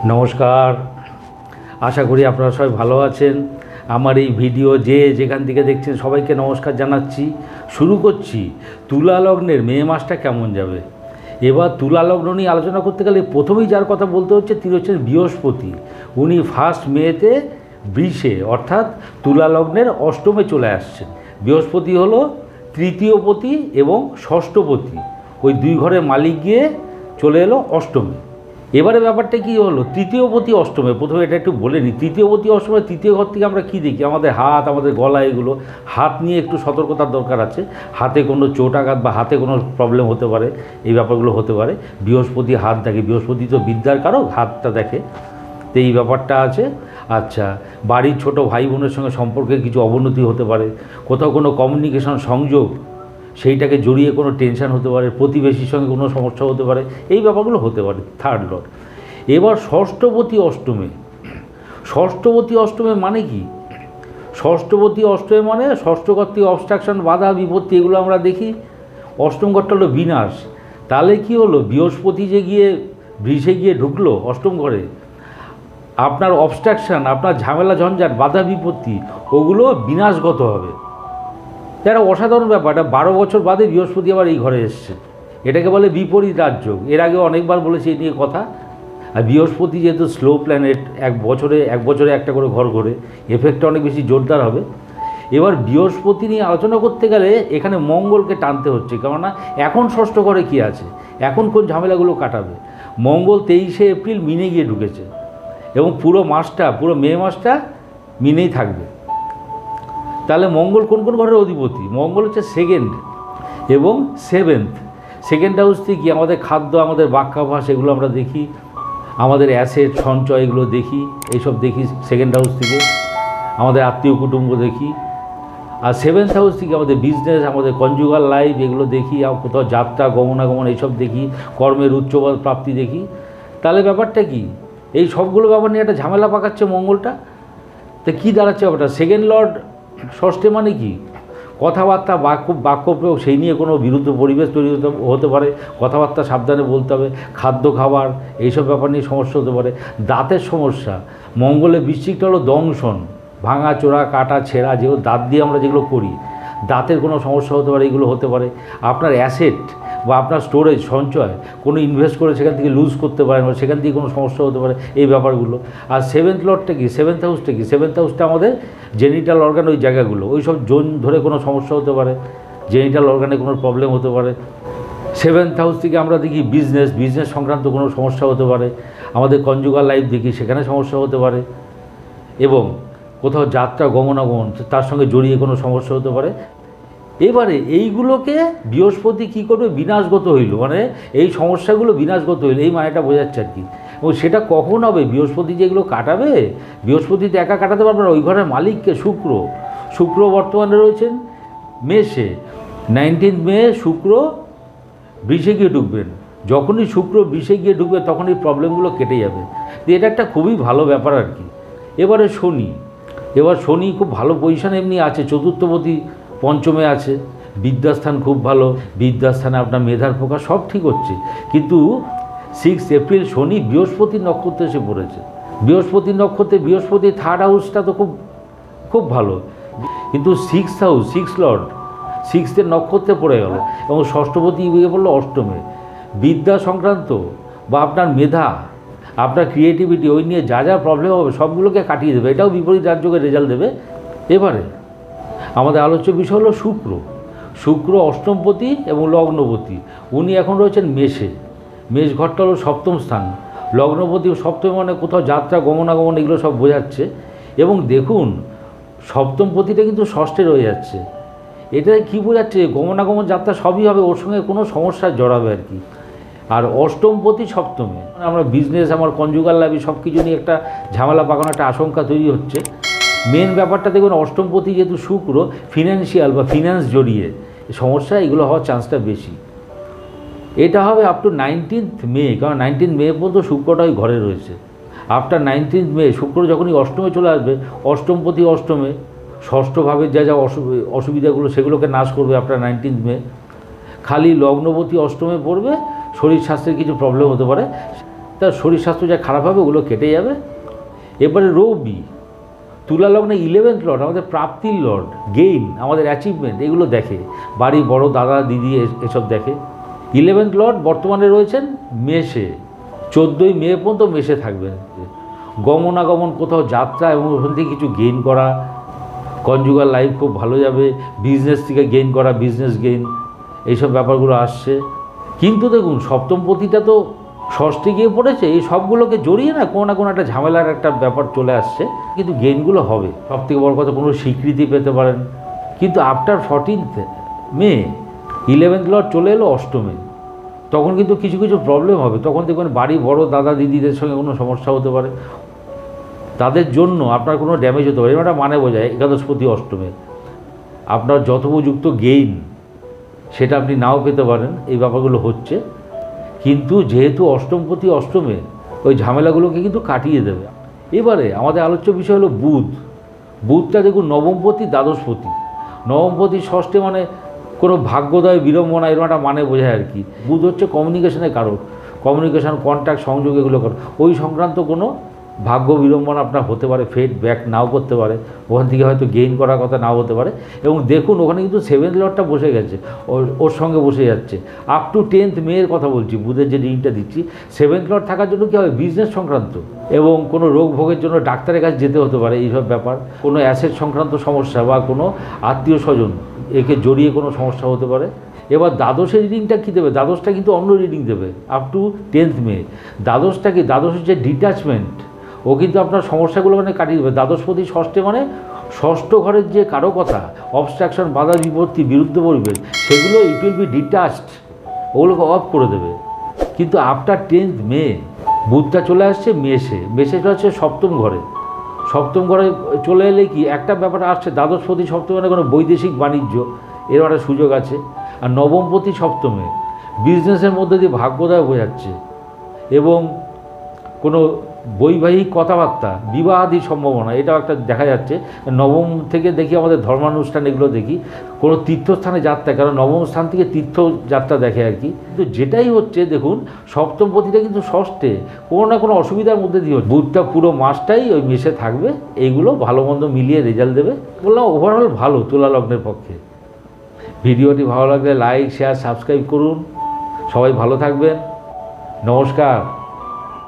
নমস্কার, আশা করি আপনারা সবাই ভালো আছেন। আমার এই ভিডিও যেখান থেকে দেখছেন সবাইকে নমস্কার জানাচ্ছি। শুরু করছি তুলা লগ্নের মে মাসটা কেমন যাবে। এবার তুলা লগ্ন নিয়ে আলোচনা করতে গেলে প্রথমেই যার কথা বলতে হচ্ছে তিনি হচ্ছেন বৃহস্পতি। উনি 1 মেতে বৃষে অর্থাৎ তুলা লগ্নের অষ্টমে চলে আসছেন। বৃহস্পতি হলো তৃতীয়পতি এবং ষষ্ঠপতি, ওই দুই ঘরের মালিক গিয়ে চলে এলো অষ্টমে। এবারে ব্যাপারটা কী হলো, তৃতীয়পতি অষ্টমে। প্রথমে এটা একটু বলে নিই, তৃতীয়পতি অষ্টমে তৃতীয় ঘর থেকে আমরা কী দেখি, আমাদের হাত, আমাদের গলা, এগুলো হাত নিয়ে একটু সতর্কতার দরকার আছে। হাতে কোনো চোট আঘাত বা হাতে কোনো প্রবলেম হতে পারে, এই ব্যাপারগুলো হতে পারে। বৃহস্পতি হাত দেখে, বৃহস্পতি তো বিদ্যার কারক, হাতটা দেখে, তো এই ব্যাপারটা আছে। আচ্ছা, বাড়ির ছোট ভাই বোনের সঙ্গে সম্পর্কের কিছু অবনতি হতে পারে, কোথাও কোনো কমিউনিকেশন সংযোগ সেইটাকে জড়িয়ে কোনো টেনশান হতে পারে, প্রতিবেশীর সঙ্গে কোনো সমস্যা হতে পারে, এই ব্যাপারগুলো হতে পারে। Third Lord. এবার ষষ্ঠপতি অষ্টমে। ষষ্ঠপতি অষ্টমে মানে কি? ষষ্ঠপতি অষ্টমে মানে ষষ্ঠ ঘর থেকে অবস্ট্রাকশন, বাধা, বিপত্তি, এগুলো আমরা দেখি। অষ্টম ঘরটা হলো বিনাশ। তাহলে কি হলো, বৃহস্পতি যে গিয়ে বৃষে গিয়ে ঢুকলো অষ্টম ঘরে, আপনার অবস্ট্রাকশান, আপনার ঝামেলা ঝঞ্ঝাট, বাধা বিপত্তি, ওগুলো বিনাশগত হবে। এটা অসাধারণ ব্যাপার। এটা 12 বছর বাদে বৃহস্পতি আবার এই ঘরে এসছে, এটাকে বলে বিপরীত রাজযোগ। এর আগে অনেকবার বলেছি এই নিয়ে কথা। আর বৃহস্পতি যেহেতু স্লো প্ল্যানেট, এক বছরে একটা করে ঘর ঘোরে, এফেক্টটা অনেক বেশি জোরদার হবে। এবার বৃহস্পতি নিয়ে আলোচনা করতে গেলে এখানে মঙ্গলকে টানতে হচ্ছে, কেননা এখন ষষ্ঠ ঘরে কী আছে, এখন কোন ঝামেলাগুলো কাটাবে। মঙ্গল 23শে এপ্রিল মিনে গিয়ে ঢুকেছে এবং পুরো মে মাসটা মিনেই থাকবে। তাহলে মঙ্গল কোন কোন ঘরের অধিপতি? মঙ্গল হচ্ছে সেকেন্ড এবং সেভেন্থ। সেকেন্ড হাউস থেকে কি আমাদের খাদ্য, আমাদের বাক্যাভাস, এগুলো আমরা দেখি, আমাদের অ্যাসেট সঞ্চয়, এগুলো দেখি, এইসব দেখি সেকেন্ড হাউস থেকে। আমাদের আত্মীয় কুটুম্ব দেখি। আর সেভেন্থ হাউস থেকে আমাদের বিজনেস, আমাদের কনজুগাল লাইফ, এগুলো দেখি। কোথাও যাত্রা, গমনাগমন, এইসব দেখি, কর্মের উচ্চপদ প্রাপ্তি দেখি। তাহলে ব্যাপারটা কি, এই সবগুলো ব্যাপার নিয়ে একটা ঝামেলা পাকাচ্ছে মঙ্গলটা। তো কী দাঁড়াচ্ছে ব্যাপারটা? সেকেন্ড লর্ড ষষ্ঠে মানে কি, কথাবার্তা, বাক্য প্রয়োগ, সেই নিয়ে কোনো বিরুদ্ধ পরিবেশ তৈরি হতে পারে। কথাবার্তা সাবধানে বলতে হবে। খাদ্য খাবার, এইসব ব্যাপার নিয়ে সমস্যা হতে পারে। দাঁতের সমস্যা, মঙ্গলের বৃশ্চিকটা হলো দংশন, ভাঙা চোরা, কাটা ছেঁড়া, যেগুলো দাঁত দিয়ে আমরা যেগুলো করি, দাঁতের কোনো সমস্যা হতে পারে, এগুলো হতে পারে। আপনার অ্যাসেট বা আপনার স্টোরেজ, সঞ্চয়, কোনো ইনভেস্ট করে সেখান থেকে লুজ করতে পারেন, বা সেখান থেকে কোনো সমস্যা হতে পারে, এই ব্যাপারগুলো। আর সেভেন্থ লর্ডটা কি, সেভেন্থ হাউসটা কি? সেভেন্থ হাউসটা আমাদের জেনিটাল অর্গান, ওই জায়গাগুলো, ওই সব জোন ধরে কোনো সমস্যা হতে পারে, জেনিটাল অর্গানে কোনো প্রবলেম হতে পারে। সেভেন্থ হাউস থেকে আমরা দেখি বিজনেস সংক্রান্ত কোনো সমস্যা হতে পারে। আমাদের কনজুগাল লাইফ দেখি, সেখানে সমস্যা হতে পারে। এবং কোথাও যাত্রা, গমনাগমন, তার সঙ্গে জড়িয়ে কোনো সমস্যা হতে পারে। এবারে এইগুলোকে বৃহস্পতি কী করবে, বিনাশগত হইল, মানে এই সমস্যাগুলো বিনাশগত হইল, এই মানেটা বোঝাচ্ছে আর কি। এবং সেটা কখন হবে, বৃহস্পতি যেগুলো কাটাবে, বৃহস্পতি তো একা কাটাতে পারবে না, ওই ঘরের মালিককে শুক্র বর্তমানে রয়েছেন মেষে। 19 মে শুক্র বৃষে গিয়ে ঢুকবেন। যখনই শুক্র বৃষে গিয়ে ঢুকবে তখন এই প্রবলেমগুলো কেটে যাবে। তো এটা একটা খুবই ভালো ব্যাপার আর কি। এবার শনি খুব ভালো পজিশানে এমনি আছে, চতুর্থপতি পঞ্চমে আছে, বিদ্যাস্থান খুব ভালো, বিদ্যাস্থানে আপনার মেধার প্রকাশ, সব ঠিক হচ্ছে। কিন্তু 6 এপ্রিল শনি বৃহস্পতির নক্ষত্রে এসে পড়েছে। বৃহস্পতির নক্ষত্রে, বৃহস্পতি থার্ড হাউসটা তো খুব ভালো, কিন্তু 6th হাউস, 6 লর্ড 6th নক্ষত্রে পড়ে গেল এবং ষষ্ঠপতি গিয়ে পড়লো অষ্টমে। বিদ্যা সংক্রান্ত বা আপনার মেধা, আপনার ক্রিয়েটিভিটি, ওই নিয়ে যা প্রবলেম হবে সবগুলোকে কাটিয়ে দেবে, এটাও বিপরীত রাজযোগের রেজাল্ট দেবে। এবারে আমাদের আলোচ্য বিষয় হলো শুক্র অষ্টমপতি এবং লগ্নপতি। উনি এখন রয়েছেন মেষ ঘরটা হলো সপ্তম স্থান। লগ্নপতি সপ্তম মানে কোথাও যাত্রা, গমনাগমন, এগুলো সব বোঝাচ্ছে। এবং দেখুন সপ্তমপতিটা কিন্তু ষষ্ঠে রয়ে যাচ্ছে। এটা কী বোঝাচ্ছে, গমনাগমন, যাত্রা সবই হবে, ওর সঙ্গে কোনো সমস্যা জড়াবে আর কি। আর অষ্টমপতি সপ্তমে, আমরা বিজনেস, আমার কনজুগাল লাইফ, সব কিছু নিয়ে একটা ঝামেলা পাকানো, একটা আশঙ্কা তৈরি হচ্ছে। মেন ব্যাপারটা দেখুন, অষ্টমপতি যেহেতু শুক্র, ফিনান্সিয়াল বা ফিনান্স জড়িয়ে সমস্যা, এগুলো হওয়ার চান্সটা বেশি। এটা হবে আপ টু 19 মে, কারণ 19 মে পর্যন্ত শুক্রটা ওই ঘরে রয়েছে। আফটার 19 মে শুক্র যখনই অষ্টমে চলে আসবে, অষ্টমপতি অষ্টমে, ষষ্ঠভাবে যা অসুবিধাগুলো সেগুলোকে নাশ করবে আফটার 19 মে। খালি লগ্নপতি অষ্টমে পড়বে, শরীর স্বাস্থ্যের কিছু প্রবলেম হতে পারে। তার শরীর স্বাস্থ্য যা খারাপ হবে ওগুলো কেটে যাবে। এবারে রবি তুলা লগ্নে 11th লর্ড আমাদের প্রাপ্তির লর্ড, গেইন, আমাদের অ্যাচিভমেন্ট, এগুলো দেখে। বাড়ি বড় দাদা দিদি এসব দেখে। 11th লর্ড বর্তমানে রয়েছেন মেষে, 14ই মে পর্যন্ত মেষে থাকবেন। গমনাগমন, কোথাও যাত্রা এবং ওখান থেকে কিছু গেইন করা, কনজুগাল লাইফ খুব ভালো যাবে, বিজনেস থেকে গেইন করা, বিজনেস গেইন, এইসব ব্যাপারগুলো আসছে। কিন্তু দেখুন সপ্তমপতিটা তো ষষ্ঠে গিয়ে পড়েছে, এই সবগুলোকে জড়িয়ে না কোনো একটা ঝামেলার একটা ব্যাপার চলে আসছে, কিন্তু গেইনগুলো হবে। সবথেকে বড় কথা, কোনো স্বীকৃতি পেতে পারেন। কিন্তু আফটার 14th মে 11th লর্ড চলে এলো অষ্টমে, তখন কিন্তু কিছু কিছু প্রবলেম হবে। তখন দেখবেন বাড়ি বড় দাদা দিদিদের সঙ্গে কোনো সমস্যা হতে পারে, তাদের জন্য আপনার কোনো ড্যামেজ হতে পারে। এটা মানে বোঝায় একাদশপতি অষ্টমে আপনার যথোপযুক্ত গেইন সেটা আপনি নাও পেতে পারেন, এই ব্যাপারগুলো হচ্ছে। কিন্তু যেহেতু অষ্টমপতি অষ্টমে, ওই ঝামেলাগুলোকে কিন্তু কাটিয়ে দেবে। এবারে আমাদের আলোচ্য বিষয় হলো বুধ। বুধটা দেখুন নবমপতি দ্বাদশপতি, নবমপতি ষষ্ঠে মানে কোনো ভাগ্যোদয় বিড়ম্বনা, এরকম একটা মানে বোঝায় আর কি। বুধ হচ্ছে কমিউনিকেশনের কারক, কমিউনিকেশন, কন্ট্যাক্ট, সংযোগ, এগুলো করে ওই সংক্রান্ত কোনো ভাগ্য বিড়ম্বনা আপনার হতে পারে, ফেড ব্যাক নাও করতে পারে, ওখান থেকে হয়তো গেইন করার কথা নাও হতে পারে। এবং দেখুন ওখানে কিন্তু 7th লর্ডটা বসে গেছে, ওর সঙ্গে বসে যাচ্ছে। আপ টু 10th মের কথা বলছি, বুধের যে রিংটা দিচ্ছি, 7th লর্ড থাকার জন্য কী হবে, বিজনেস সংক্রান্ত এবং কোনো রোগ ভোগের জন্য ডাক্তারের কাছে যেতে হতে পারে, এইসব ব্যাপার। কোনো অ্যাসেট সংক্রান্ত সমস্যা বা কোনো আত্মীয় স্বজন একে জড়িয়ে কোনো সমস্যা হতে পারে। এবার দ্বাদশের রিডিংটা কী দেবে, দ্বাদশটা কিন্তু অন্য রিডিং দেবে আপ টু 10th মে। দ্বাদশটা কি, দ্বাদশ হচ্ছে ডিট্যাচমেন্ট, ও কিন্তু আপনার সমস্যাগুলো মানে কাটিয়ে দেবে। দ্বাদশপতি ষষ্ঠে মানে ষষ্ঠ ঘরের যে কারো কথা, অবস্ট্রাকশন, বাধা বিপত্তি, বিরুদ্ধ পরিবেশ, সেগুলো ইট উইল বি ডিটাচড, ওগুলোকে অফ করে দেবে। কিন্তু আফটার 10th মে বুধটা চলে আসছে মেষে, মেষে চলে আসছে সপ্তম ঘরে। সপ্তম ঘরে চলে এলে কি একটা ব্যাপার আসছে, দ্বাদশপতি সপ্তমে মানে কোনো বৈদেশিক বাণিজ্য, এর একটা সুযোগ আছে। আর নবমপতি সপ্তমে বিজনেসের মধ্যে দিয়ে ভাগ্যোদয় বোঝাচ্ছে এবং কোনো বৈবাহিক কথাবার্তা, বিবাহাদির সম্ভাবনা, এটাও একটা দেখা যাচ্ছে। নবম থেকে দেখি আমাদের ধর্মানুষ্ঠান, এগুলো দেখি কোনো তীর্থস্থানে যাত্রা, কারণ নবম স্থান থেকে তীর্থযাত্রা দেখে আর কি। কিন্তু যেটাই হচ্ছে দেখুন সপ্তমপতিটা কিন্তু ষষ্ঠে কোনো না কোনো অসুবিধার মধ্যে দিয়ে হচ্ছে। বুধটা পুরো মাসটাই ওই মেসে থাকবে, এইগুলো ভালো মন্দ মিলিয়ে রেজাল্ট দেবে। বললাম ওভারঅল ভালো তুলা লগ্নের পক্ষে। ভিডিওটি ভালো লাগলে লাইক, শেয়ার, সাবস্ক্রাইব করুন। সবাই ভালো থাকবেন, নমস্কার।